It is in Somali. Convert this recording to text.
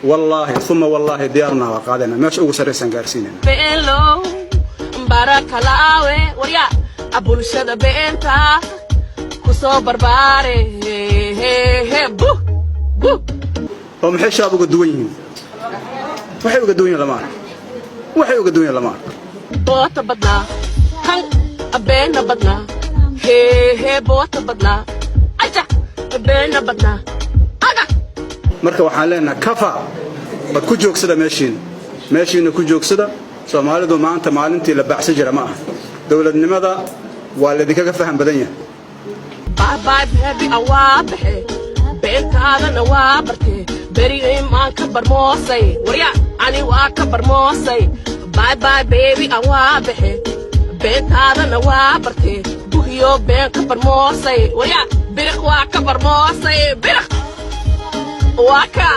والله ثم والله ديارنا وقادنا مش أقول سريسان قارسيننا بيلو بارك الله ويا أبو الشدة بنتا كسو برباري بو بو هم حيش أبو قدوين وحيو قدوين لمان وحيو قدوين لمان بوت بدنا كان أبينا بدنا هي بوت بدنا أجا أبينا بدنا marka waxaan leenahay kafa bad ku joogsada meeshiina ku joogsada Soomaalidu maanta maalintii la baxsan jira ma aha dawladnimada waa la idinkaga faham badan yahay bye baby awaabaxe beentaadana waa bartay beri imaan ka barmoosay warya ani waa ka barmoosay bye baby awaabaxe beentaadana waa bartay buhiyo been ka barmoosay warya biriq waa ka barmoosay biriq Waka!